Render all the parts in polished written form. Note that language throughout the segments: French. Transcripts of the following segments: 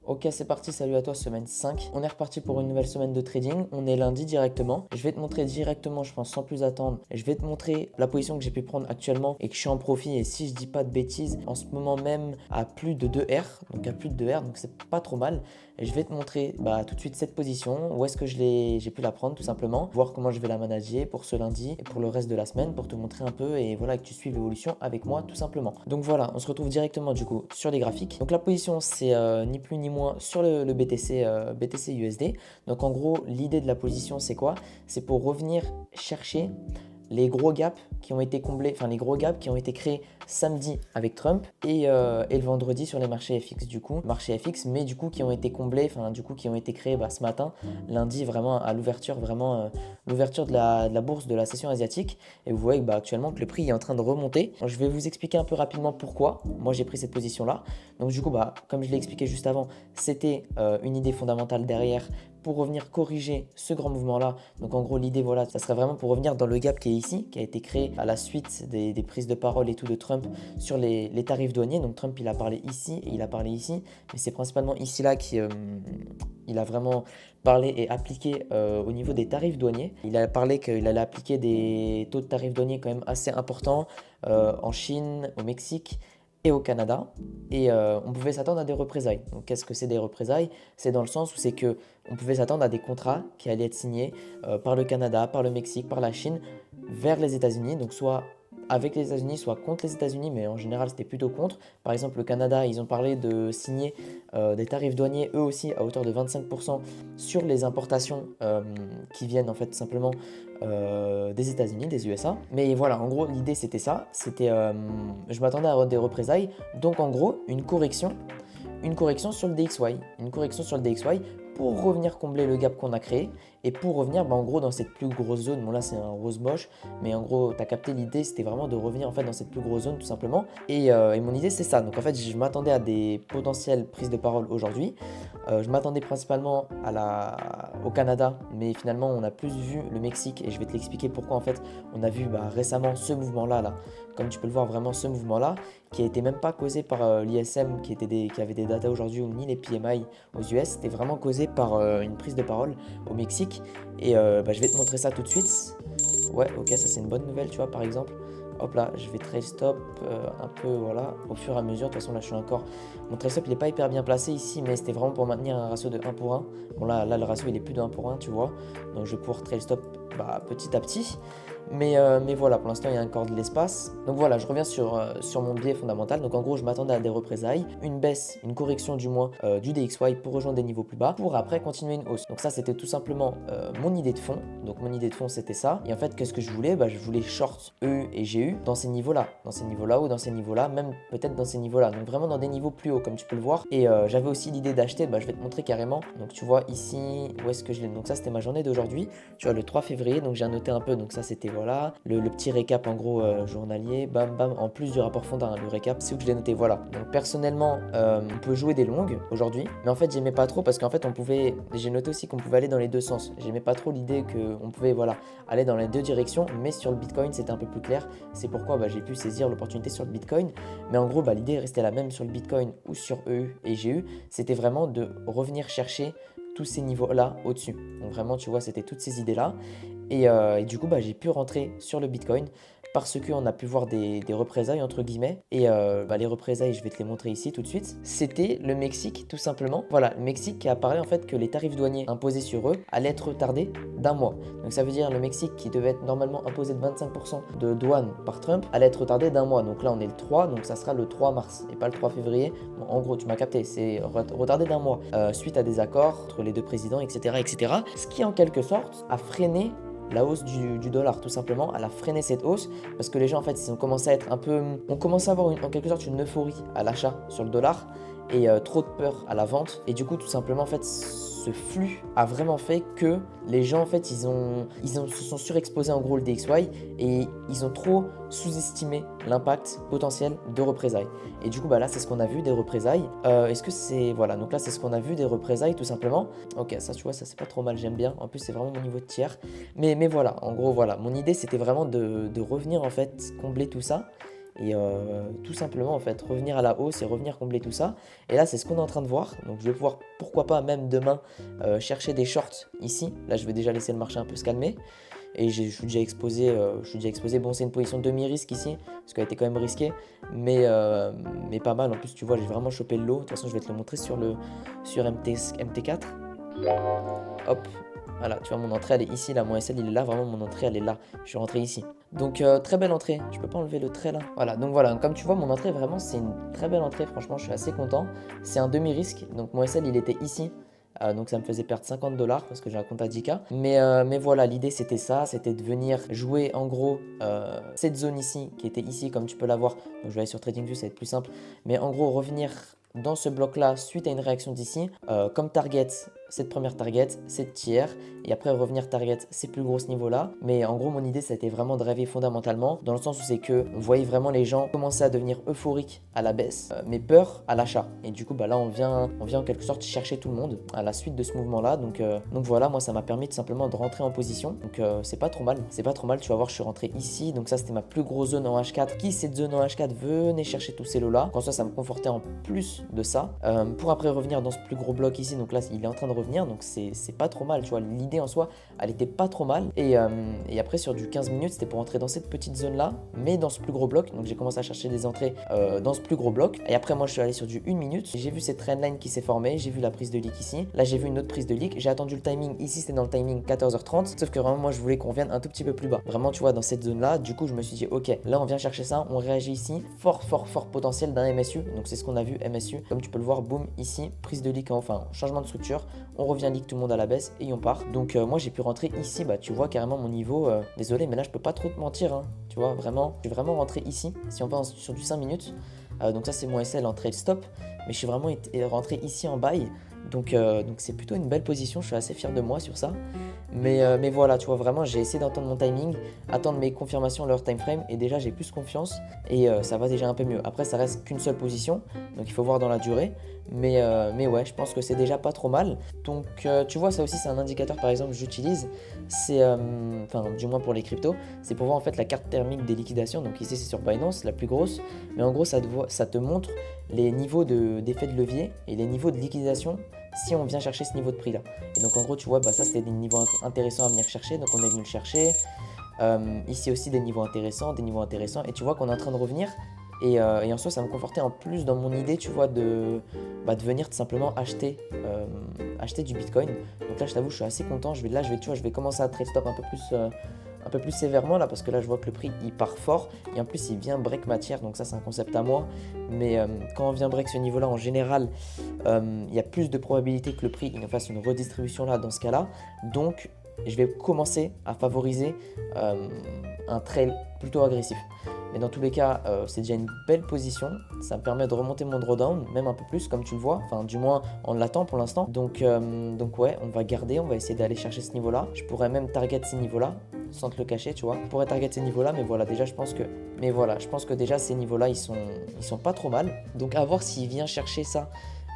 Ok, c'est parti, salut à toi, semaine 5. On est reparti pour une nouvelle semaine de trading. On est lundi directement. Je vais te montrer directement, je pense, sans plus attendre. Je vais te montrer la position que j'ai pu prendre actuellement et que je suis en profit. Et si je dis pas de bêtises, en ce moment même à plus de 2 R, donc à plus de 2 R, donc c'est pas trop mal. Et je vais te montrer tout de suite cette position, où est-ce que j'ai pu la prendre tout simplement, voir comment je vais la manager pour ce lundi et pour le reste de la semaine, pour te montrer un peu et voilà que tu suives l'évolution avec moi tout simplement. Donc voilà, on se retrouve directement du coup sur les graphiques. Donc la position c'est ni plus ni moins sur le BTC, BTC USD. Donc en gros l'idée de la position c'est quoi? C'est pour revenir chercher les gros gaps qui ont été comblés, enfin les gros gaps qui ont été créés samedi avec Trump et le vendredi sur les marchés FX du coup, marchés FX, mais du coup qui ont été comblés, enfin du coup qui ont été créés ce matin, lundi vraiment à l'ouverture, vraiment l'ouverture de la bourse de la session asiatique. Et vous voyez que, actuellement que le prix est en train de remonter. Alors, je vais vous expliquer un peu rapidement pourquoi moi j'ai pris cette position là. Donc du coup comme je l'ai expliqué juste avant, c'était une idée fondamentale derrière pour revenir corriger ce grand mouvement-là. Donc en gros, l'idée, voilà, ça serait vraiment pour revenir dans le gap qui est ici, qui a été créé à la suite des prises de parole et tout de Trump sur les tarifs douaniers. Donc Trump, il a parlé ici et il a parlé ici, mais c'est principalement ici là qu'il a vraiment parlé et appliqué au niveau des tarifs douaniers. Il a parlé qu'il allait appliquer des taux de tarifs douaniers quand même assez importants en Chine, au Mexique et au Canada, et on pouvait s'attendre à des représailles. Donc qu'est-ce que c'est des représailles? C'est dans le sens où c'est que on pouvait s'attendre à des contrats qui allaient être signés par le Canada, par le Mexique, par la Chine, vers les États-Unis, donc soit avec les États-Unis, soit contre les États-Unis, mais en général c'était plutôt contre. Par exemple, le Canada, ils ont parlé de signer des tarifs douaniers, eux aussi, à hauteur de 25% sur les importations qui viennent en fait simplement des États-Unis, des USA. Mais voilà, en gros, l'idée c'était ça. C'était, je m'attendais à des représailles, donc en gros, une correction sur le DXY, une correction sur le DXY pour revenir combler le gap qu'on a créé et pour revenir en gros dans cette plus grosse zone. Bon là c'est un rose moche, mais en gros tu as capté l'idée, c'était vraiment de revenir en fait dans cette plus grosse zone tout simplement. Et mon idée c'est ça, donc en fait je m'attendais à des potentielles prises de parole aujourd'hui. Je m'attendais principalement au Canada, mais finalement on a plus vu le Mexique et je vais te l'expliquer pourquoi en fait on a vu récemment ce mouvement là. Comme tu peux le voir vraiment ce mouvement là qui a été même pas causé par l'ISM qui avait des datas aujourd'hui ou ni les PMI aux US, c'était vraiment causé par une prise de parole au Mexique. Et je vais te montrer ça tout de suite. Ouais, ok, ça c'est une bonne nouvelle, tu vois, par exemple. Hop là, je vais trail stop un peu, voilà, au fur et à mesure. De toute façon, là, je suis encore... Mon trail stop, il n'est pas hyper bien placé ici, mais c'était vraiment pour maintenir un ratio de 1 pour 1. Bon, là, le ratio, il est plus de 1 pour 1, tu vois. Donc, je vais pouvoir trail stop petit à petit. Mais voilà, pour l'instant, il y a encore de l'espace. Donc voilà, je reviens sur mon biais fondamental. Donc en gros, je m'attendais à des représailles, une baisse, une correction du moins du DXY pour rejoindre des niveaux plus bas, pour après continuer une hausse. Donc ça, c'était tout simplement mon idée de fond. Donc mon idée de fond, c'était ça. Et en fait, qu'est-ce que je voulais? Je voulais short EU et GU dans ces niveaux-là. Dans ces niveaux-là ou dans ces niveaux-là, même peut-être dans ces niveaux-là. Donc vraiment dans des niveaux plus hauts, comme tu peux le voir. Et j'avais aussi l'idée d'acheter, je vais te montrer carrément. Donc tu vois ici, où est-ce que je l'ai? Donc ça, c'était ma journée d'aujourd'hui. Tu vois, le 3 février, donc j'ai annoté un peu. Donc ça, c'était voilà, le petit récap en gros journalier, bam bam, en plus du rapport fondant, le récap, c'est où que je l'ai noté, voilà. Donc personnellement, on peut jouer des longues aujourd'hui, mais en fait j'aimais pas trop parce qu'en fait j'ai noté aussi qu'on pouvait aller dans les deux sens. J'aimais pas trop l'idée qu'on pouvait aller dans les deux directions, mais sur le Bitcoin c'était un peu plus clair. C'est pourquoi j'ai pu saisir l'opportunité sur le Bitcoin. Mais en gros, l'idée restait la même sur le Bitcoin ou sur EU et GU, c'était vraiment de revenir chercher tous ces niveaux-là au-dessus. Donc vraiment, tu vois, c'était toutes ces idées-là. Et du coup, j'ai pu rentrer sur le Bitcoin parce qu'on a pu voir des représailles entre guillemets. Et les représailles, je vais te les montrer ici tout de suite. C'était le Mexique tout simplement. Voilà, le Mexique qui a parlé en fait que les tarifs douaniers imposés sur eux allaient être retardés d'un mois. Donc ça veut dire le Mexique qui devait être normalement imposé de 25% de douane par Trump allait être retardé d'un mois. Donc là on est le 3, donc ça sera le 3 mars et pas le 3 février. Bon, en gros tu m'as capté, c'est retardé d'un mois suite à des accords entre les deux présidents, etc., etc. Ce qui en quelque sorte a freiné la hausse du dollar tout simplement. Elle a freiné cette hausse parce que les gens en fait ils ont commencé à être ont commencé à avoir en quelque sorte une euphorie à l'achat sur le dollar et trop de peur à la vente, et du coup tout simplement en fait ce flux a vraiment fait que les gens en fait se sont surexposés en gros le DXY et ils ont trop sous-estimé l'impact potentiel de représailles. Et du coup là c'est ce qu'on a vu, des représailles. Est-ce que c'est voilà, donc là c'est ce qu'on a vu, des représailles tout simplement. Ok, ça tu vois, ça c'est pas trop mal, j'aime bien. En plus c'est vraiment mon niveau de tiers. Mais voilà, en gros voilà, mon idée c'était vraiment de revenir en fait combler tout ça. et tout simplement en fait revenir à la hausse et revenir combler tout ça. Et là c'est ce qu'on est en train de voir, donc je vais pouvoir pourquoi pas même demain chercher des shorts ici. Là je vais déjà laisser le marché un peu se calmer. Et je suis déjà exposé, Bon, c'est une position demi-risque ici, parce qu'elle était quand même risquée, mais pas mal. En plus, tu vois, j'ai vraiment chopé le lot. De toute façon, je vais te le montrer sur MT4. Hop, voilà, tu vois, mon entrée, elle est ici, là, mon SL, il est là, vraiment, mon entrée, elle est là. Je suis rentré ici. Donc, très belle entrée. Je peux pas enlever le trait, là. Voilà, donc voilà, comme tu vois, mon entrée, vraiment, c'est une très belle entrée. Franchement, je suis assez content. C'est un demi-risque, donc mon SL, il était ici. Donc ça me faisait perdre 50 $ parce que j'ai un compte à 10K. Mais voilà, l'idée c'était ça, c'était de venir jouer en gros cette zone ici, qui était ici comme tu peux la voir. Donc je vais aller sur TradingView, ça va être plus simple. Mais en gros, revenir dans ce bloc là suite à une réaction d'ici, comme target, cette première target, cette tiers, et après revenir target ces plus grosses niveaux là. Mais en gros, mon idée ça a été vraiment de rêver fondamentalement, dans le sens où c'est que on voyait vraiment les gens commencer à devenir euphoriques à la baisse, mais peur à l'achat. Et du coup, bah là on vient en quelque sorte chercher tout le monde à la suite de ce mouvement là. Donc voilà, moi ça m'a permis tout simplement de rentrer en position. Donc c'est pas trop mal, tu vas voir, je suis rentré ici. Donc ça c'était ma plus grosse zone en H4. Qui cette zone en H4 venait chercher tous ces lots là. Quand ça me confortait en plus de ça, pour après revenir dans ce plus gros bloc ici. Donc là il est en train de revenir, donc c'est pas trop mal, tu vois, l'idée en soi elle était pas trop mal. Et après sur du 15 minutes c'était pour entrer dans cette petite zone là, mais dans ce plus gros bloc. Donc j'ai commencé à chercher des entrées dans ce plus gros bloc, et après moi je suis allé sur du 1 minute. J'ai vu cette trendline qui s'est formée, j'ai vu la prise de leak ici, là j'ai vu une autre prise de leak, j'ai attendu le timing ici, c'était dans le timing 14h30, sauf que vraiment moi je voulais qu'on vienne un tout petit peu plus bas, vraiment tu vois, dans cette zone là. Du coup je me suis dit ok, là on vient chercher ça, on réagit ici, fort potentiel d'un MSU. Donc c'est ce qu'on a vu, MSU, comme tu peux le voir, boum, ici, prise de leak, enfin changement de structure, on revient leak, tout le monde à la baisse et on part. Donc moi j'ai pu rentrer ici, bah tu vois carrément mon niveau, désolé mais là je peux pas trop te mentir, hein, tu vois, vraiment, je suis vraiment rentré ici, si on passe sur du 5 minutes. Donc ça c'est mon SL en trail stop, mais je suis vraiment rentré ici en buy. Donc c'est plutôt une belle position, je suis assez fier de moi sur ça. Mais voilà, tu vois, vraiment j'ai essayé d'entendre mon timing, attendre mes confirmations, leur time frame, et déjà j'ai plus confiance et ça va déjà un peu mieux. Après ça reste qu'une seule position, donc il faut voir dans la durée. Mais ouais, je pense que c'est déjà pas trop mal. Donc tu vois, ça aussi c'est un indicateur par exemple que j'utilise. C'est, enfin du moins pour les cryptos, c'est pour voir en fait la carte thermique des liquidations. Donc ici c'est sur Binance, la plus grosse. Mais en gros ça te montre les niveaux d'effet de levier et les niveaux de liquidation si on vient chercher ce niveau de prix là. Et donc en gros tu vois, bah, ça c'était des niveaux intéressants à venir chercher. Donc on est venu le chercher. Ici aussi des niveaux intéressants. Et tu vois qu'on est en train de revenir. Et en soi, ça me confortait en plus dans mon idée, tu vois, de venir tout simplement acheter du Bitcoin. Donc là, je t'avoue, je suis assez content. Tu vois, je vais commencer à trade stop un peu plus sévèrement là, parce que là, je vois que le prix, il part fort. Et en plus, il vient break matière. Donc ça, c'est un concept à moi. Mais quand on vient break ce niveau-là, en général, il y a plus de probabilité que le prix il nous fasse une redistribution là, dans ce cas-là. Donc, je vais commencer à favoriser un trail plutôt agressif. Mais dans tous les cas, c'est déjà une belle position. Ça me permet de remonter mon drawdown, même un peu plus, comme tu le vois. Enfin, du moins, on l'attend pour l'instant. Donc ouais, on va garder, on va essayer d'aller chercher ce niveau-là. Je pourrais même target ces niveaux-là, sans te le cacher, tu vois. Je pourrais target ces niveaux-là, mais voilà, déjà, je pense que déjà, ces niveaux-là, ils sont pas trop mal. Donc, à voir s'il vient chercher ça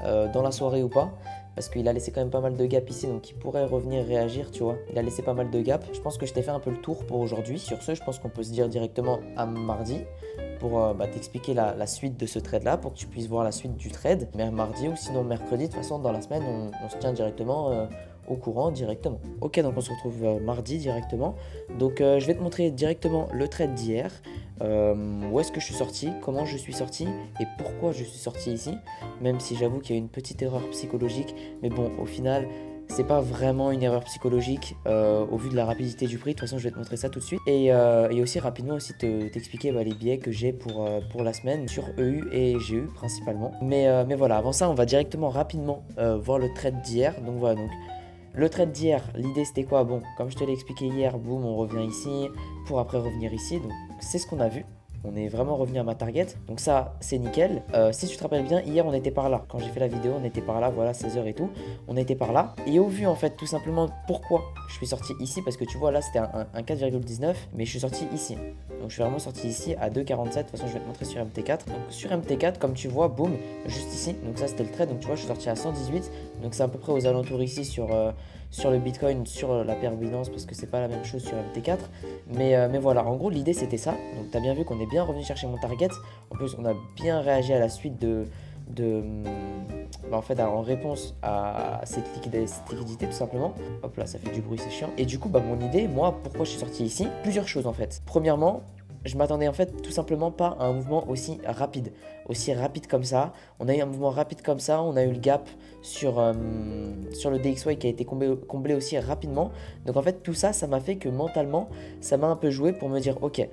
dans la soirée ou pas. Parce qu'il a laissé quand même pas mal de gap ici, donc il pourrait revenir réagir, tu vois. Il a laissé pas mal de gap. Je pense que je t'ai fait un peu le tour pour aujourd'hui. Sur ce, je pense qu'on peut se dire directement à mardi pour t'expliquer la suite de ce trade-là, pour que tu puisses voir la suite du trade. Mais mardi ou sinon mercredi, de toute façon, dans la semaine, on se tient directement au courant directement. Ok, donc on se retrouve mardi directement. Donc je vais te montrer directement le trade d'hier. Où est-ce que je suis sorti, comment je suis sorti et pourquoi je suis sorti ici, même si j'avoue qu'il y a une petite erreur psychologique, mais bon, au final c'est pas vraiment une erreur psychologique au vu de la rapidité du prix. De toute façon je vais te montrer ça tout de suite et aussi rapidement aussi t'expliquer les billets que j'ai pour la semaine sur EU et GU principalement, mais voilà, avant ça on va directement rapidement voir le trade d'hier. Donc voilà, donc le trade d'hier, l'idée c'était quoi? Bon, comme je te l'ai expliqué hier, boum, on revient ici pour après revenir ici. Donc c'est ce qu'on a vu. On est vraiment revenu à ma target. Donc ça, c'est nickel. Si tu te rappelles bien, hier, on était par là. Quand j'ai fait la vidéo, on était par là, voilà, 16h et tout. On était par là. Et au vu, en fait, tout simplement, pourquoi je suis sorti ici? Parce que tu vois, là, c'était un 4,19, mais je suis sorti ici. Donc je suis vraiment sorti ici à 2,47. De toute façon, je vais te montrer sur MT4. Donc sur MT4, comme tu vois, boum, juste ici. Donc ça, c'était le trade. Donc tu vois, je suis sorti à 118. Donc c'est à peu près aux alentours ici sur sur le Bitcoin, sur la paire Binance, parce que c'est pas la même chose sur MT4. Mais voilà, en gros, l'idée c'était ça. Donc, tu as bien vu qu'on est bien revenu chercher mon target. En plus, on a bien réagi à la suite en fait, en réponse à cette liquidité tout simplement. Hop là, ça fait du bruit, c'est chiant. Et du coup, mon idée, moi, pourquoi je suis sorti ici? Plusieurs choses en fait. Premièrement, je m'attendais en fait tout simplement pas à un mouvement aussi rapide comme ça. On a eu un mouvement rapide comme ça, on a eu le gap sur le DXY qui a été comblé aussi rapidement. Donc en fait tout ça, ça m'a fait que mentalement, ça m'a un peu joué pour me dire ok,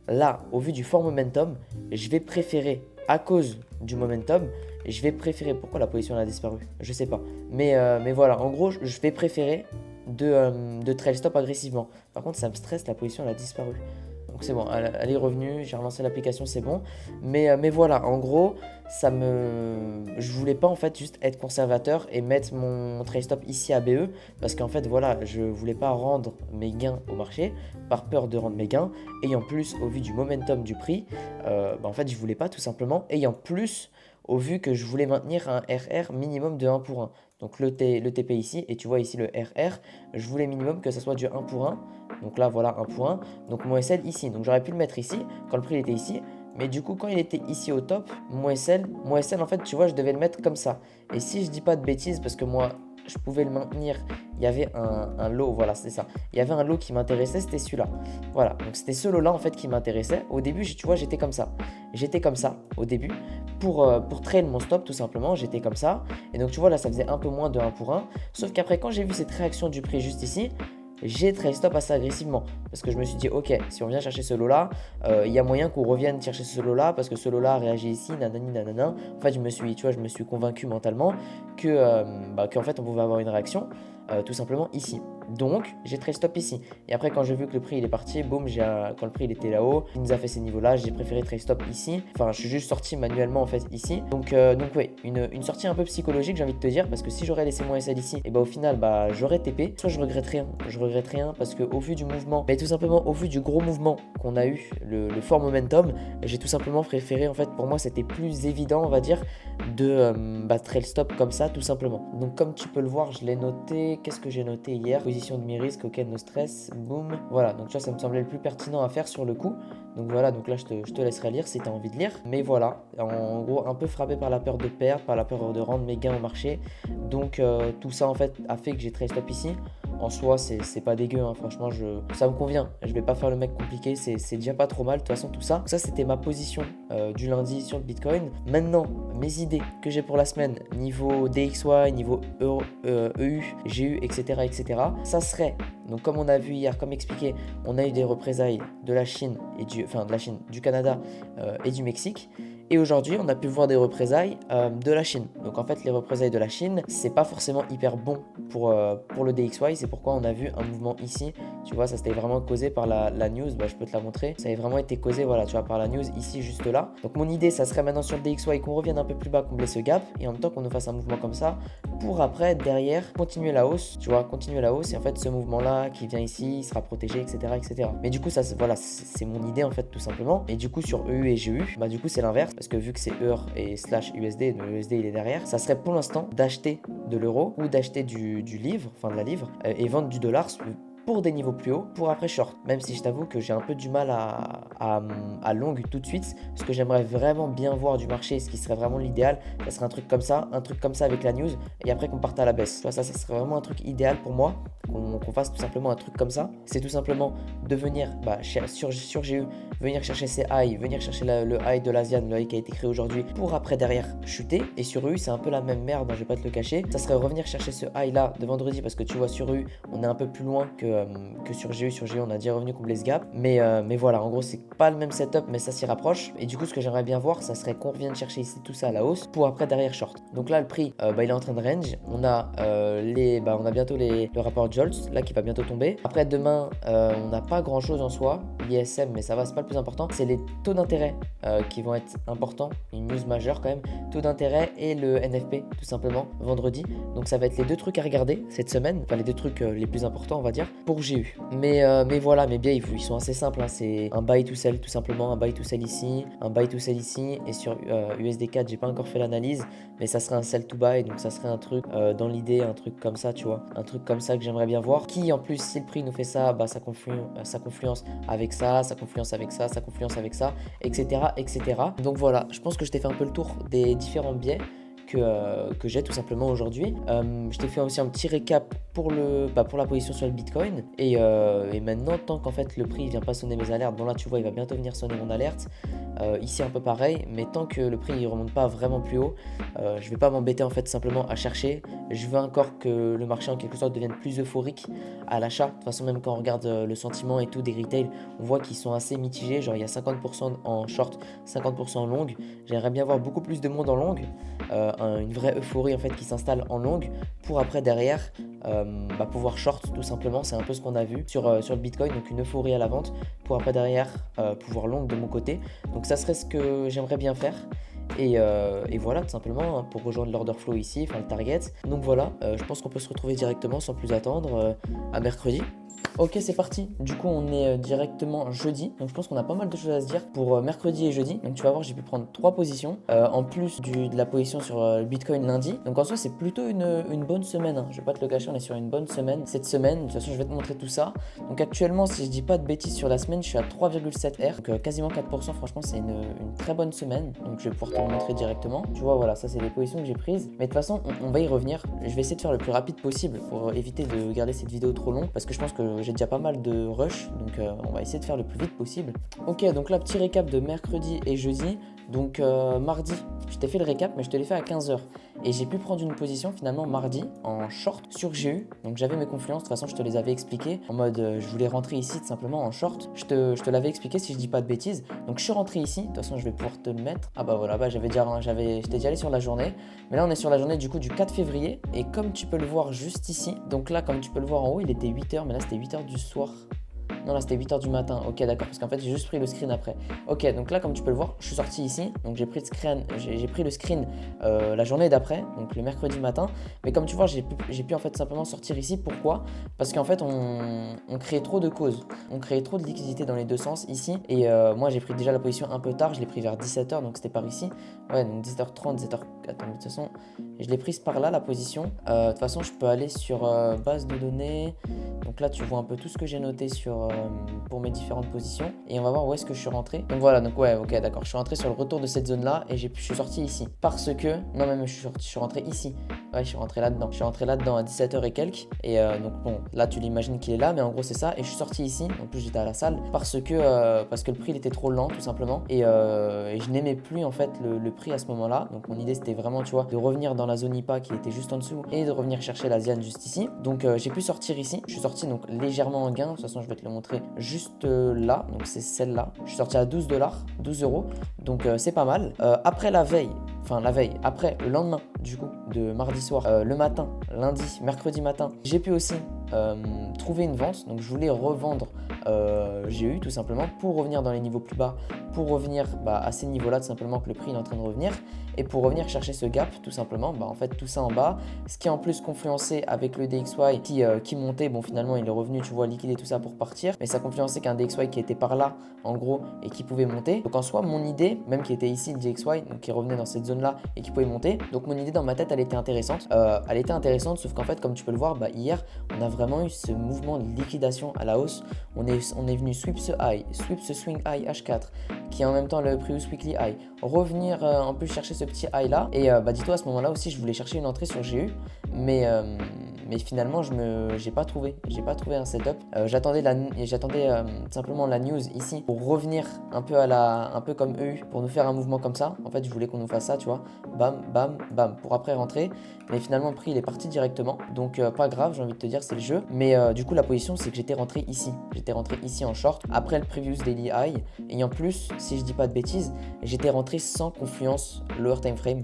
là, au vu du fort momentum, je vais préférer, à cause du momentum, je vais préférer, pourquoi la position elle a disparu? Je sais pas. Mais voilà, en gros, je vais préférer de trail stop agressivement. Par contre, ça me stresse, la position elle a disparu. Donc c'est bon, elle est revenue, j'ai relancé l'application, c'est bon. Mais voilà, en gros, je voulais pas en fait juste être conservateur et mettre mon trail stop ici à BE parce qu'en fait voilà, je voulais pas rendre mes gains au marché par peur de rendre mes gains. Et en plus, au vu du momentum du prix, en fait je voulais pas tout simplement. Et en plus, au vu que je voulais maintenir un RR minimum de 1 pour 1. Donc le TP ici, et tu vois ici le RR, je voulais minimum que ça soit du 1 pour 1. Donc là voilà 1 pour 1. Donc mon SL ici. Donc j'aurais pu le mettre ici quand le prix était ici. Mais du coup quand il était ici au top, mon SL en fait tu vois je devais le mettre comme ça. Et si je dis pas de bêtises parce que moi je pouvais le maintenir, il y avait un lot, voilà c'est ça. Il y avait un lot qui m'intéressait, c'était celui-là. Voilà, donc c'était ce lot-là en fait qui m'intéressait. Au début tu vois j'étais comme ça. J'étais comme ça au début. Pour trail mon stop tout simplement, j'étais comme ça. Et donc tu vois là ça faisait un peu moins de 1 pour 1. Sauf qu'après quand j'ai vu cette réaction du prix juste ici, j'ai trail stop assez agressivement parce que je me suis dit ok, si on vient chercher ce lot là, il y a moyen qu'on revienne chercher ce lot là parce que ce lot là a réagi ici, nanani nanana. En fait je me suis convaincu mentalement qu'en fait on pouvait avoir une réaction tout simplement ici. Donc j'ai trail stop ici. Et après quand j'ai vu que le prix il est parti, boum, quand le prix il était là-haut, il nous a fait ces niveaux là, j'ai préféré trail stop ici. Enfin je suis juste sorti manuellement en fait ici. Donc ouais, une sortie un peu psychologique j'ai envie de te dire parce que si j'aurais laissé mon SL ici, et au final j'aurais TP. Soit je regrette rien parce que au vu du mouvement, mais tout simplement au vu du gros mouvement qu'on a eu, le fort momentum, j'ai tout simplement préféré en fait pour moi c'était plus évident on va dire de trail stop comme ça tout simplement. Donc comme tu peux le voir je l'ai noté, qu'est-ce que j'ai noté hier? Position de mi-risque, ok, no stress, boum. Voilà, donc tu vois, ça me semblait le plus pertinent à faire sur le coup. Donc voilà, donc là, je te laisserai lire si tu as envie de lire. Mais voilà, en gros, un peu frappé par la peur de perdre, par la peur de rendre mes gains au marché. Donc tout ça, en fait, a fait que j'ai trail stop ici. En soi, c'est pas dégueu, hein. Franchement, ça me convient. Je vais pas faire le mec compliqué, c'est déjà pas trop mal. De toute façon, tout ça. Donc ça, c'était ma position du lundi sur le Bitcoin. Maintenant, mes idées que j'ai pour la semaine, niveau DXY, niveau EU, GU, etc. Ça serait, donc comme on a vu hier, comme expliqué, on a eu des représailles de la Chine du Canada et du Mexique. Et aujourd'hui, on a pu voir des représailles de la Chine. Donc en fait, les représailles de la Chine, c'est pas forcément hyper bon pour le DXY. C'est pourquoi on a vu un mouvement ici. Tu vois, ça c'était vraiment causé par la news. Je peux te la montrer. Ça avait vraiment été causé, voilà, tu vois, par la news ici, juste là. Donc mon idée, ça serait maintenant sur le DXY qu'on revienne un peu plus bas, combler ce gap. Et en même temps qu'on nous fasse un mouvement comme ça pour après, derrière, continuer la hausse. Tu vois, continuer la hausse. Et en fait, ce mouvement-là qui vient ici, il sera protégé, etc. Mais du coup, ça, voilà, c'est mon idée en fait, tout simplement. Et du coup, sur EU et GU, du coup, c'est l'inverse. Parce que vu que c'est EUR et / USD, le USD il est derrière, ça serait pour l'instant d'acheter de l'euro ou d'acheter du livre, enfin de la livre, et vendre du dollar pour des niveaux plus hauts, pour après short. Même si je t'avoue que j'ai un peu du mal à long tout de suite, ce que j'aimerais vraiment bien voir du marché, ce qui serait vraiment l'idéal, ça serait un truc comme ça avec la news, et après qu'on parte à la baisse. Tu vois, ça serait vraiment un truc idéal pour moi, qu'on fasse tout simplement un truc comme ça. C'est tout simplement de venir sur GU, venir chercher ces highs, venir chercher le high de l'Asian, le high qui a été créé aujourd'hui, pour après derrière chuter. Et sur EU, c'est un peu la même merde, je vais pas te le cacher. Ça serait revenir chercher ce high là de vendredi, parce que tu vois, sur EU, on est un peu plus loin que sur GU. Sur GU, on a déjà revenu combler ce gap. Mais voilà, en gros, c'est pas le même setup, mais ça s'y rapproche. Et du coup, ce que j'aimerais bien voir, ça serait qu'on revienne chercher ici tout ça à la hausse pour après derrière short. Donc là, le prix, il est en train de range. On a on a bientôt le rapport Jolts là qui va bientôt tomber. Après demain, on n'a pas grand chose en soi. L'ISM, mais ça va, c'est pas le plus important. C'est les taux d'intérêt qui vont être importants. Une news majeure quand même. Taux d'intérêt et le NFP tout simplement vendredi. Donc ça va être les deux trucs à regarder cette semaine. Enfin les deux trucs les plus importants on va dire. pour GU. Mais voilà, mes biais ils sont assez simples, hein. C'est un buy to sell tout simplement, un buy to sell ici, un buy to sell ici, et sur USD4 j'ai pas encore fait l'analyse, mais ça serait un sell to buy, donc ça serait un truc dans l'idée, un truc comme ça, tu vois, un truc comme ça que j'aimerais bien voir, qui en plus si le prix nous fait ça, bah ça confluence avec ça, ça confluence avec ça, ça confluence avec ça, etc., etc. Donc voilà, je pense que je t'ai fait un peu le tour des différents biais que j'ai tout simplement aujourd'hui. Je t'ai fait aussi un petit récap pour la position sur le Bitcoin. Et maintenant, tant qu'en fait le prix ne vient pas sonner mes alertes, bon là tu vois, il va bientôt venir sonner mon alerte. Ici un peu pareil, mais tant que le prix ne remonte pas vraiment plus haut, je vais pas m'embêter en fait simplement à chercher. Je veux encore que le marché en quelque sorte devienne plus euphorique à l'achat. De toute façon, même quand on regarde le sentiment et tout des retail, on voit qu'ils sont assez mitigés. Genre il y a 50% en short, 50% en long. J'aimerais bien voir beaucoup plus de monde en long, une vraie euphorie en fait qui s'installe en long pour après derrière pouvoir short tout simplement. C'est un peu ce qu'on a vu sur le Bitcoin, donc une euphorie à la vente pour après derrière pouvoir long de mon côté. Donc ça serait ce que j'aimerais bien faire. Et voilà tout simplement hein, pour rejoindre l'order flow ici, enfin le target. Donc voilà, je pense qu'on peut se retrouver directement sans plus attendre à mercredi. Ok, c'est parti. Du coup, on est directement jeudi. Donc, je pense qu'on a pas mal de choses à se dire pour mercredi et jeudi. Donc, tu vas voir, j'ai pu prendre 3 positions en plus de la position sur le Bitcoin lundi. Donc, en soi, c'est plutôt une bonne semaine, hein. Je vais pas te le cacher, on est sur une bonne semaine cette semaine. De toute façon, je vais te montrer tout ça. Donc, actuellement, si je dis pas de bêtises sur la semaine, je suis à 3,7 R. Donc, quasiment 4%. Franchement, c'est une très bonne semaine. Donc, je vais pouvoir te le montrer directement. Tu vois, voilà, ça, c'est les positions que j'ai prises. Mais de toute façon, on va y revenir. Je vais essayer de faire le plus rapide possible pour éviter de garder cette vidéo trop longue parce que je pense que j'ai déjà pas mal de rush, donc on va essayer de faire le plus vite possible. Ok, donc là, petit récap de mercredi et jeudi. Donc mardi, je t'ai fait le récap, mais je te l'ai fait à 15h. Et j'ai pu prendre une position finalement mardi en short sur GU. Donc j'avais mes confluences, de toute façon je te les avais expliquées. En mode je voulais rentrer ici tout simplement en short. Je te l'avais expliqué si je dis pas de bêtises. Donc je suis rentré ici, de toute façon je vais pouvoir te le mettre. Ah bah voilà, j'étais déjà allé sur la journée. Mais là on est sur la journée du coup du 4 février. Et comme tu peux le voir juste ici, donc là comme tu peux le voir en haut, il était 8h, mais là c'était 8h du soir. Non, là c'était 8h du matin. Ok, d'accord, parce qu'en fait j'ai juste pris le screen après. Ok, donc là, comme tu peux le voir, je suis sorti ici. Donc j'ai pris le screen la journée d'après, donc le mercredi matin. Mais comme tu vois, j'ai pu en fait simplement sortir ici. Pourquoi? Parce qu'en fait, on créait trop de causes. On créait trop de liquidités dans les deux sens ici. Et moi, j'ai pris déjà la position un peu tard. Je l'ai pris vers 17h, donc c'était par ici. Ouais, donc 17h30, 17h. Attends, de toute façon, je l'ai prise par là, la position. De toute façon, je peux aller sur base de données. Donc là, tu vois un peu tout ce que j'ai noté pour mes différentes positions. Et on va voir où est-ce que je suis rentré. Donc voilà, donc ouais, ok, d'accord. Je suis rentré sur le retour de cette zone-là et je suis sorti ici. Parce que, non, même je suis rentré ici. Ouais, je suis rentré là-dedans. Je suis rentré là-dedans à 17h et quelques. Et donc bon, là, tu l'imagines qu'il est là, mais en gros, c'est ça. Et je suis sorti ici. En plus, j'étais à la salle parce que le prix, il était trop lent, tout simplement. Et je n'aimais plus, en fait, le prix à ce moment-là. Donc mon idée, c'était vraiment, tu vois, de revenir dans la zone IPA qui était juste en dessous et de revenir chercher l'Asian juste ici. Donc j'ai pu sortir ici. Je suis sorti donc légèrement en gain. De toute façon, je vais te le montrer juste là. Donc c'est celle-là. Je suis sorti à 12 dollars, 12 euros. Donc c'est pas mal. Après la veille, après le lendemain du coup de mardi soir, le matin, lundi, mercredi matin, j'ai pu aussi trouver une vente. Donc je voulais revendre GU tout simplement pour revenir dans les niveaux plus bas, pour revenir à ces niveaux-là tout simplement que le prix est en train de revenir et pour revenir chercher ce gap tout simplement. En fait tout ça en bas, ce qui est en plus confluencé avec le DXY qui montait. Bon finalement il est revenu, tu vois, liquider tout ça pour partir, mais ça confluençait qu'un DXY qui était par là en gros et qui pouvait monter. Donc en soi mon idée, même qui était ici le DXY, donc qui revenait dans cette zone là et qui pouvait monter, donc mon idée dans ma tête elle était intéressante, sauf qu'en fait comme tu peux le voir, hier on a vraiment eu ce mouvement de liquidation à la hausse. On est venu sweep ce high, sweep ce swing high H4 qui est en même temps le previous weekly high, revenir en plus chercher ce petit high là et dis-toi à ce moment là aussi je voulais chercher une entrée sur GU mais finalement j'ai pas trouvé un setup. J'attendais simplement la news ici pour revenir un peu comme EU pour nous faire un mouvement comme ça. En fait je voulais qu'on nous fasse ça, tu vois, bam bam bam pour après rentrer, mais finalement le prix il est parti directement, donc pas grave, j'ai envie de te dire, c'est le jeu. Mais du coup la position c'est que j'étais rentré ici en short après le previous daily high et en plus si je dis pas de bêtises j'étais rentré sans confluence lower time frame.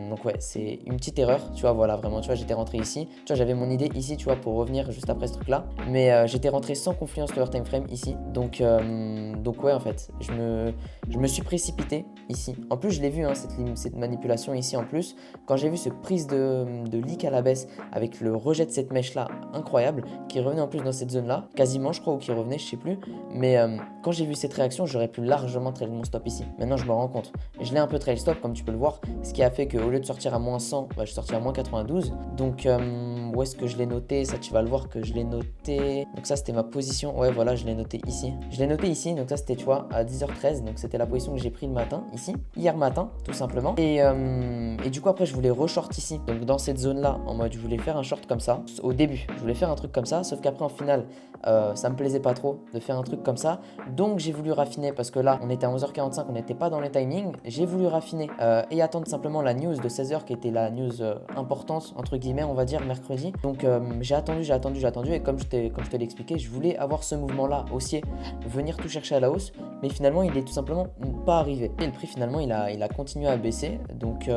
Donc ouais, c'est une petite erreur, tu vois, voilà, vraiment, tu vois, j'étais rentré ici Tu vois, j'avais mon idée ici, tu vois, pour revenir juste après ce truc-là. Mais j'étais rentré sans confluence lower time frame ici. Donc ouais, en fait, je me suis précipité ici. En plus, je l'ai vu, hein, cette manipulation ici en plus. Quand j'ai vu ce prise de leak à la baisse avec le rejet de cette mèche-là, incroyable, qui revenait en plus dans cette zone-là, quasiment, je crois, ou qui revenait, je sais plus. Mais quand j'ai vu cette réaction, j'aurais pu largement trail mon stop ici. Maintenant, je me rends compte. Je l'ai un peu trail stop, comme tu peux le voir, ce qui a fait qu'au lieu de sortir à moins 100, bah, je suis sorti à moins 92. Donc, où est-ce que je l'ai noté? Ça, tu vas le voir que je l'ai noté. Donc ça, c'était ma position. Ouais, voilà, je l'ai noté ici. Je l'ai noté ici, donc ça, c'était, tu vois, à 10h13. Donc, c'était la position que j'ai pris le matin, ici, hier matin, tout simplement. Et du coup, après, je voulais re-short ici. Donc, dans cette zone-là, en mode, je voulais faire un short comme ça. Au début, je voulais faire un truc comme ça, sauf qu'après, en finale, ça me plaisait pas trop de faire un truc comme ça. Donc, j'ai voulu raffiner parce que là, on était à 11h45, on n'était pas dans les timings. J'ai voulu raffiner et attendre simplement la news de 16h qui était la news importante, entre guillemets, on va dire, mercredi. Donc, j'ai attendu. Et comme je te l'ai expliqué, je voulais avoir ce mouvement-là haussier, venir tout chercher à la hausse. Mais finalement, il est tout simplement pas arrivé. Et le prix, finalement, il a continué à baisser. Donc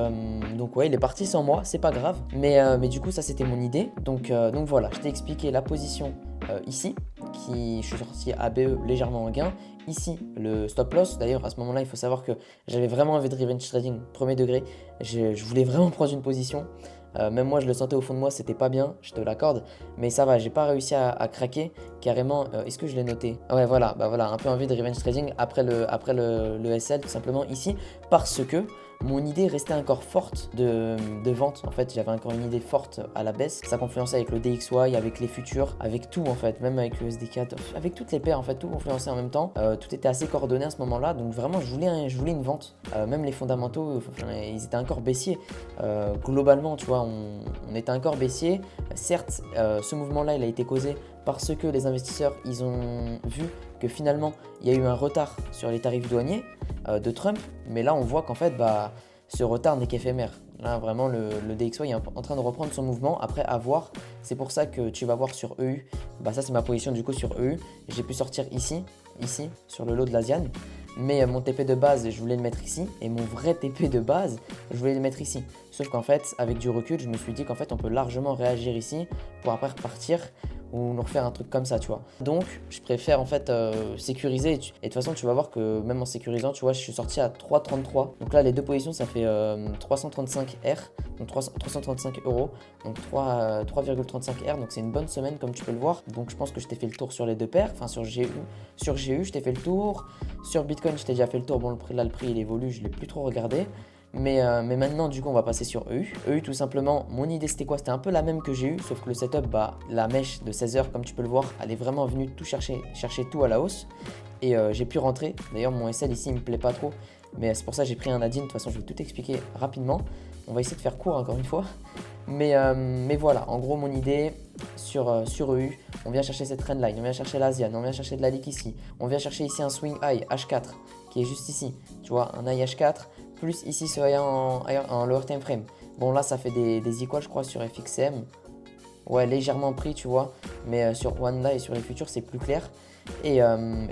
ouais, il est parti sans moi, c'est pas grave. Mais du coup, ça, c'était mon idée. Donc voilà, je t'ai expliqué la position ici, je suis sorti ABE légèrement en gain. Ici, le stop loss. D'ailleurs, à ce moment-là, il faut savoir que j'avais vraiment envie de revenge trading premier degré. Je voulais vraiment prendre une position. Même moi, je le sentais au fond de moi, c'était pas bien, je te l'accorde. Mais ça va, j'ai pas réussi à craquer. Carrément, est-ce que je l'ai noté? Ouais, voilà, bah voilà, un peu envie de revenge trading après le SL, tout simplement ici. Parce que mon idée restait encore forte de vente. En fait, j'avais encore une idée forte à la baisse. Ça confluençait avec le DXY, avec les futurs, avec tout en fait, même avec le SD4, avec toutes les paires en fait, tout confluençait en même temps. Tout était assez coordonné à ce moment-là. Donc vraiment, je voulais une vente. Même les fondamentaux, ils étaient encore baissiers. Globalement, tu vois, on était encore baissier. Certes, ce mouvement-là, il a été causé parce que les investisseurs, ils ont vu que finalement, il y a eu un retard sur les tarifs douaniers de Trump. Mais là, on voit qu'en fait, bah, ce retard n'est qu'éphémère. Là, vraiment, le DXY est en train de reprendre son mouvement. Après, à voir. C'est pour ça que tu vas voir sur EU. Bah, ça, c'est ma position du coup sur EU. J'ai pu sortir ici, sur le lot de l'Asian. Mais mon TP de base, je voulais le mettre ici. Et mon vrai TP de base, je voulais le mettre ici. Sauf qu'en fait, avec du recul, je me suis dit qu'en fait, on peut largement réagir ici pour après repartir ou nous refaire un truc comme ça, tu vois. Donc, je préfère en fait sécuriser. Et de toute façon, tu vas voir que même en sécurisant, tu vois, je suis sorti à 3,33. Donc là, les deux positions, ça fait 335 R, donc 335 euros, donc 3,35 R. Donc c'est une bonne semaine, comme tu peux le voir. Donc je pense que je t'ai fait le tour sur les deux paires. Enfin, sur GU, je t'ai fait le tour. Sur Bitcoin, je t'ai déjà fait le tour. Bon, le prix, il évolue, je ne l'ai plus trop regardé. Mais maintenant, du coup, on va passer sur EU. EU, tout simplement, mon idée, c'était quoi? C'était un peu la même que j'ai eu, sauf que le setup, bah, la mèche de 16 heures, comme tu peux le voir, elle est vraiment venue tout chercher tout à la hausse. Et j'ai pu rentrer. D'ailleurs, mon SL ici, il me plaît pas trop. Mais c'est pour ça que j'ai pris un Nadine. De toute façon, je vais tout expliquer rapidement. On va essayer de faire court encore une fois. Mais voilà, en gros, mon idée sur EU, on vient chercher cette trendline, on vient chercher l'Asian, on vient chercher de la leak ici. On vient chercher ici un swing high H4 qui est juste ici. Tu vois, un high H4. Plus ici ce high en lower time frame. Bon, là, ça fait des equals, je crois, sur FXM. Ouais, légèrement pris, tu vois. Mais sur Wanda et sur les futurs, c'est plus clair. Et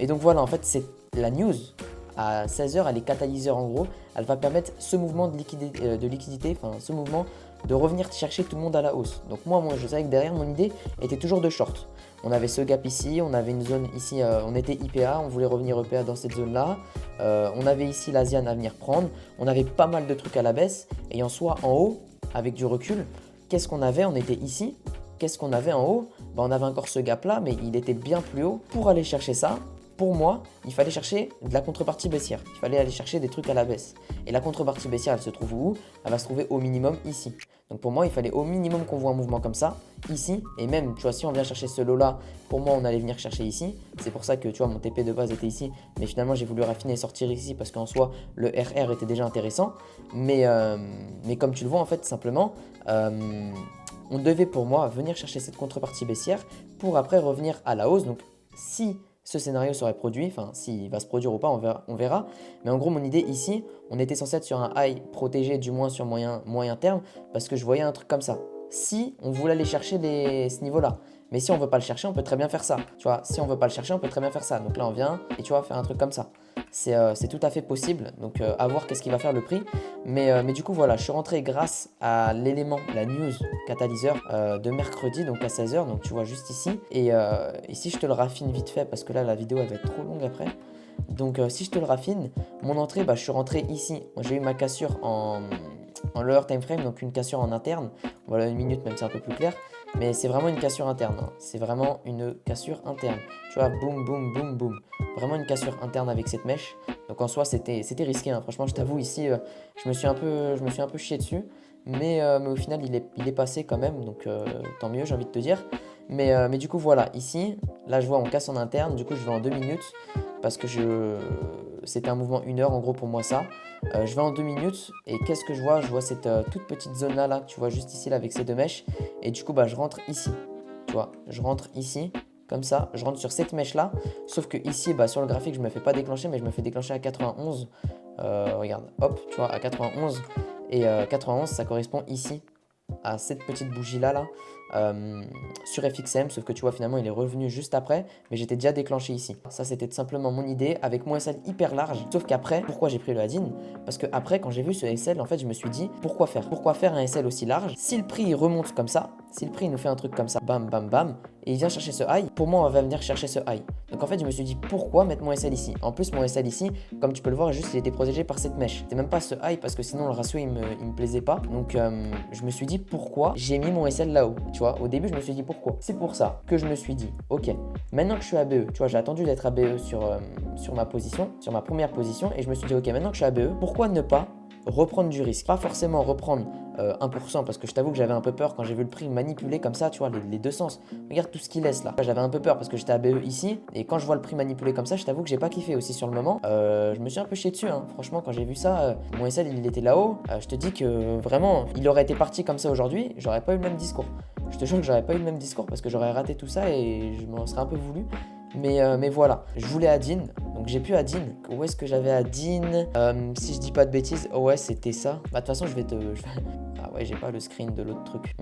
donc voilà, en fait, c'est la news. À 16h, elle est catalyseur en gros. Elle va permettre ce mouvement de liquidité, enfin ce mouvement de revenir chercher tout le monde à la hausse. Donc moi je savais que derrière, mon idée était toujours de short. On avait ce gap ici, on avait une zone ici, on était IPA, on voulait revenir EPA dans cette zone-là. On avait ici l'Asian à venir prendre. On avait pas mal de trucs à la baisse. Et en soi, en haut, avec du recul, qu'est-ce qu'on avait? On était ici. Qu'est-ce qu'on avait en haut? Bah, on avait encore ce gap-là, mais il était bien plus haut. Pour aller chercher ça, pour moi, il fallait chercher de la contrepartie baissière. Il fallait aller chercher des trucs à la baisse. Et la contrepartie baissière, elle se trouve où? Elle va se trouver au minimum ici. Donc pour moi, il fallait au minimum qu'on voit un mouvement comme ça, ici. Et même, tu vois, si on vient chercher ce lot-là, pour moi, on allait venir chercher ici. C'est pour ça que, tu vois, mon TP de base était ici. Mais finalement, j'ai voulu raffiner et sortir ici parce qu'en soi, le RR était déjà intéressant. Mais comme tu le vois, en fait, simplement, on devait pour moi venir chercher cette contrepartie baissière pour après revenir à la hausse. Donc si ce scénario serait produit, enfin s'il va se produire ou pas, on verra. Mais en gros, mon idée ici, on était censé être sur un high protégé du moins sur moyen terme parce que je voyais un truc comme ça. Si on voulait aller chercher ce niveau-là. Mais si on veut pas le chercher, on peut très bien faire ça. Tu vois, si on veut pas le chercher, on peut très bien faire ça. Donc là, on vient et tu vois, faire un truc comme ça. c'est tout à fait possible. Donc à voir qu'est-ce qu'il va faire le prix. Mais du coup voilà, je suis rentré grâce à l'élément, la news catalyseur de mercredi, donc à 16h. Donc tu vois juste ici. Et ici je te le raffine vite fait parce que là la vidéo elle va être trop longue après. Donc si je te le raffine, mon entrée, je suis rentré ici. J'ai eu ma cassure en lower time frame, donc une cassure en interne. Voilà, une minute, même c'est un peu plus clair. Mais c'est vraiment une cassure interne, hein. C'est vraiment une cassure interne. Tu vois, boum, boum, boum, boum. Vraiment une cassure interne avec cette mèche. Donc en soi, c'était risqué, hein. Franchement, je t'avoue, ici, je me suis un peu chié dessus. Mais au final, il est passé quand même. Donc tant mieux, j'ai envie de te dire. Mais du coup, voilà, ici, là, je vois, on casse en interne. Du coup, je vais en 2 minutes parce que c'était un mouvement 1 heure en gros pour moi ça. Je vais en 2 minutes et qu'est-ce que je vois? Je vois cette toute petite zone là, que tu vois juste ici là avec ces deux mèches. Et du coup, je rentre ici. Tu vois, je rentre ici. Comme ça, je rentre sur cette mèche là. Sauf que ici, sur le graphique, je me fais pas déclencher, mais je me fais déclencher à 91. Regarde, hop, tu vois, à 91. Et 91, ça correspond ici à cette petite bougie là sur FXM, sauf que tu vois finalement il est revenu juste après, mais j'étais déjà déclenché ici. Ça c'était tout simplement mon idée avec mon SL hyper large, sauf qu'après, pourquoi j'ai pris le Adin? Parce que après quand j'ai vu ce SL, en fait je me suis dit pourquoi faire un SL aussi large? Si le prix il remonte comme ça, si le prix il nous fait un truc comme ça, bam bam bam, et il vient chercher ce high, pour moi on va venir chercher ce high. Donc en fait je me suis dit pourquoi mettre mon SL ici? En plus mon SL ici, comme tu peux le voir, juste il était protégé par cette mèche. C'est même pas ce high parce que sinon le ratio il me plaisait pas. Donc je me suis dit pourquoi j'ai mis mon SL là-haut. Tu vois, au début je me suis dit pourquoi. C'est pour ça que je me suis dit ok, maintenant que je suis à BE, tu vois, j'ai attendu d'être à BE sur ma position, sur ma première position, et je me suis dit ok, maintenant que je suis à BE, pourquoi ne pas reprendre du risque? Pas forcément reprendre 1% parce que je t'avoue que j'avais un peu peur quand j'ai vu le prix manipuler comme ça, tu vois, les deux sens. Regarde tout ce qu'il laisse là. J'avais un peu peur parce que j'étais à BE ici et quand je vois le prix manipuler comme ça, je t'avoue que j'ai pas kiffé aussi sur le moment. Je me suis un peu chié dessus, hein. Franchement, quand j'ai vu ça, mon SL il était là-haut. Je te dis que vraiment, il aurait été parti comme ça aujourd'hui, j'aurais pas eu le même discours. Je te jure que j'aurais pas eu le même discours parce que j'aurais raté tout ça et je m'en serais un peu voulu. Mais voilà, je voulais Adin, donc j'ai pu Adin. Où est-ce que j'avais Adin? Si je dis pas de bêtises, oh ouais, c'était ça. De toute façon, Ah ouais, j'ai pas le screen de l'autre truc.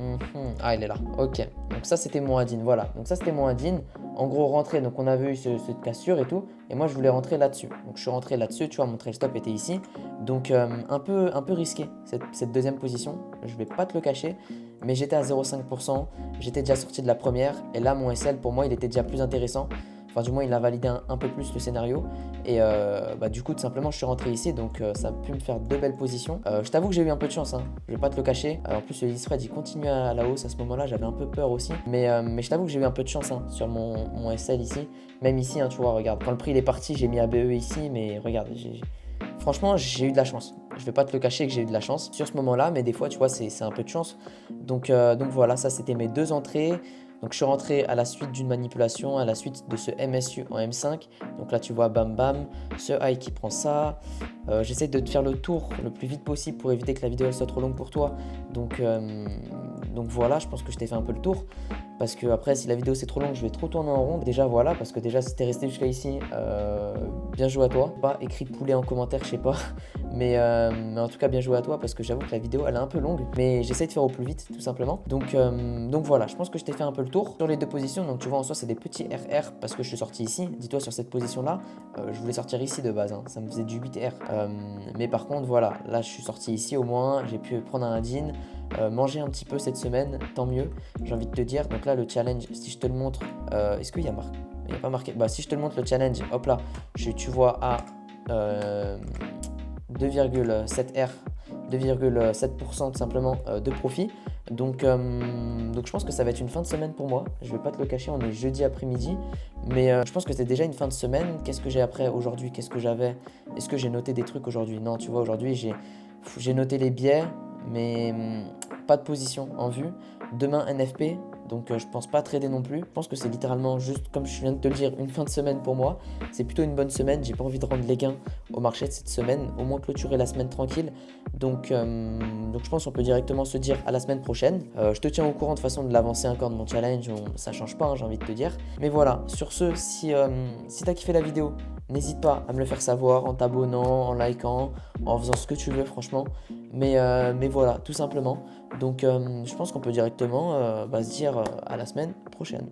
Ah, il est là. Ok, donc ça c'était mon Adin, voilà. Donc ça c'était mon Adin. En gros, rentrer, donc on avait eu cette cassure et tout. Et moi, je voulais rentrer là-dessus. Donc je suis rentré là-dessus, tu vois, mon trail stop était ici. Donc un peu risqué cette deuxième position. Je vais pas te le cacher. Mais j'étais à 0,5%. J'étais déjà sorti de la première. Et là, mon SL, pour moi, il était déjà plus intéressant. Enfin, du moins, il a validé un peu plus le scénario. Et du coup, tout simplement, je suis rentré ici. Donc, ça a pu me faire 2 belles positions. Je t'avoue que j'ai eu un peu de chance, hein. Je vais pas te le cacher. En plus, le spread, il continue à la hausse à ce moment-là. J'avais un peu peur aussi. Mais je t'avoue que j'ai eu un peu de chance, hein, sur mon SL ici. Même ici, hein, tu vois, regarde. Quand le prix il est parti, j'ai mis ABE ici. Mais regarde, franchement, j'ai eu de la chance. Je vais pas te le cacher que j'ai eu de la chance sur ce moment-là. Mais des fois, tu vois, c'est un peu de chance. Donc voilà, ça, c'était mes 2 entrées. Donc je suis rentré à la suite d'une manipulation, à la suite de ce MSU en M5. Donc là tu vois bam bam, ce high qui prend ça. J'essaie de te faire le tour le plus vite possible pour éviter que la vidéo elle soit trop longue pour toi. Donc voilà, je pense que je t'ai fait un peu le tour. Parce que après si la vidéo c'est trop long, je vais trop tourner en rond. Déjà voilà, parce que déjà si t'es resté jusqu'à ici, bien joué à toi. Pas écrit poulet en commentaire, je sais pas. Mais en tout cas bien joué à toi parce que j'avoue que la vidéo elle est un peu longue. Mais j'essaie de faire au plus vite tout simplement. Donc voilà, je pense que je t'ai fait un peu le tour sur les 2 positions. Donc tu vois en soi c'est des petits RR parce que je suis sorti ici. Dis-toi sur cette position là, je voulais sortir ici de base, hein. Ça me faisait du 8R. Mais par contre voilà, là je suis sorti ici au moins. J'ai pu prendre un Adin, manger un petit peu cette semaine, tant mieux, j'ai envie de te dire. Donc là le challenge, si je te le montre, est-ce qu'il y a marqué? Il n'y a pas marqué. Si je te le montre le challenge, hop là, tu vois à 2,7R, 2,7% tout simplement de profit. Donc je pense que ça va être une fin de semaine pour moi. Je vais pas te le cacher, on est jeudi après-midi. Mais je pense que c'est déjà une fin de semaine. Qu'est-ce que j'ai après aujourd'hui? Qu'est-ce que j'avais? Est-ce que j'ai noté des trucs aujourd'hui? Non, tu vois, aujourd'hui j'ai noté les biais, mais pas de position en vue. Demain NFP, donc je pense pas trader non plus. Je pense que c'est littéralement juste, comme je viens de te le dire, une fin de semaine pour moi. C'est plutôt une bonne semaine, j'ai pas envie de rendre les gains au marché de cette semaine, au moins clôturer la semaine tranquille. Donc je pense qu'on peut directement se dire à la semaine prochaine. Je te tiens au courant de façon de l'avancer encore de mon challenge, ça change pas, hein, j'ai envie de te dire. Mais voilà, sur ce, si t'as kiffé la vidéo, n'hésite pas à me le faire savoir en t'abonnant, en likant, en faisant ce que tu veux franchement. Mais voilà, tout simplement. Donc je pense qu'on peut directement se dire à la semaine prochaine.